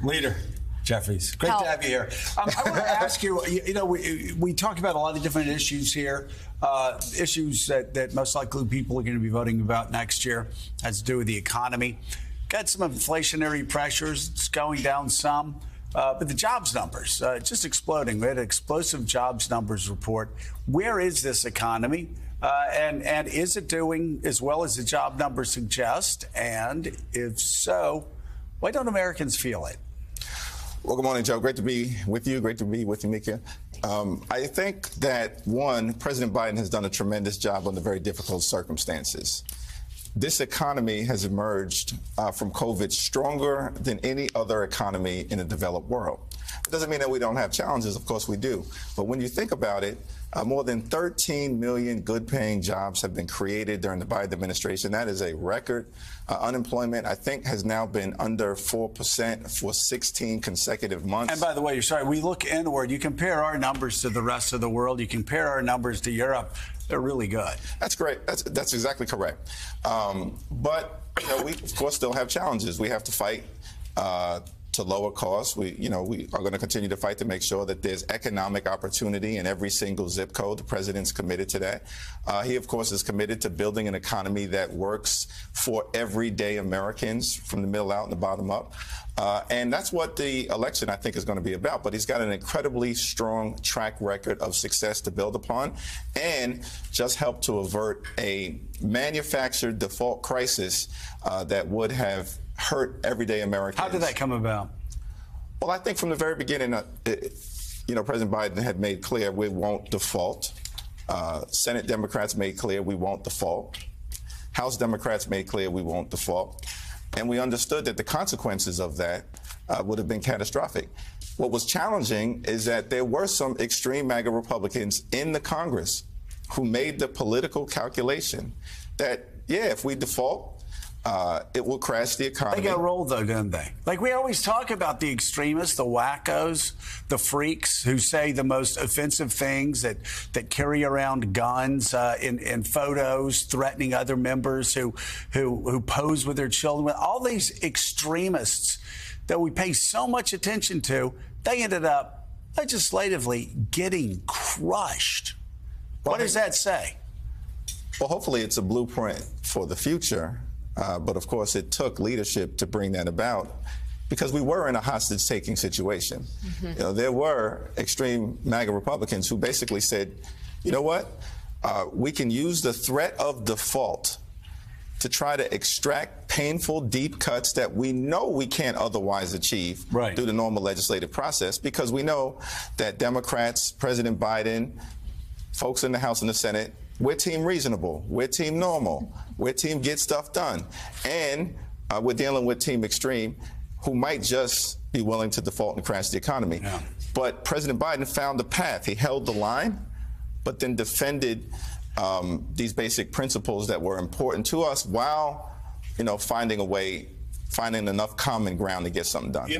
Leader Jeffries, great to have you here. I want to ask you, we talk about a lot of different issues here, issues that most likely people are going to be voting about next year. Has to do with the economy. Got some inflationary pressures. It's going down some. But the jobs numbers, just exploding. We had an explosive jobs numbers report. Where is this economy? And is it doing as well as the job numbers suggest? And if so, why don't Americans feel it? Well, good morning, Joe. Great to be with you. Great to be with you, Mika. I think that, one, President Biden has done a tremendous job under very difficult circumstances. This economy has emerged from COVID stronger than any other economy in the developed world. It doesn't mean that we don't have challenges. Of course we do. But when you think about it, more than 13 million good-paying jobs have been created during the Biden administration. That is a record. Unemployment, I think, has now been under 4% for 16 consecutive months. And by the way, you're sorry, we look inward. You compare our numbers to the rest of the world. You compare our numbers to Europe. They're really good. That's great. That's exactly correct. But we, of course, still have challenges. We have to fight to lower costs. We are going to continue to fight to make sure that there's economic opportunity in every single zip code. The president's committed to that. He, of course, is committed to building an economy that works for everyday Americans from the middle out and the bottom up. And that's what the election, I think, is going to be about. But he's got an incredibly strong track record of success to build upon and just help to avert a manufactured default crisis that would have hurt everyday Americans. How did that come about? Well, I think from the very beginning, President Biden had made clear we won't default. Senate Democrats made clear we won't default. House Democrats made clear we won't default. And we understood that the consequences of that would have been catastrophic. What was challenging is that there were some extreme MAGA Republicans in the Congress who made the political calculation that, yeah, if we default, it will crash the economy. They got rolled, though, didn't they? Like, we always talk about the extremists, the wackos, the freaks who say the most offensive things, that carry around guns in photos, threatening other members who pose with their children. All these extremists that we pay so much attention to, they ended up legislatively getting crushed. What does that say? Well, hopefully it's a blueprint for the future. But, of course, it took leadership to bring that about because we were in a hostage-taking situation. Mm-hmm. There were extreme MAGA Republicans who basically said, you know what, we can use the threat of default to try to extract painful, deep cuts that we know we can't otherwise achieve through the normal legislative process, because we know that Democrats, President Biden, folks in the House and the Senate, we're team reasonable, we're team normal, we're team get stuff done. And we're dealing with team extreme who might just be willing to default and crash the economy. Yeah. But President Biden found the path. He held the line, but then defended these basic principles that were important to us while, finding enough common ground to get something done.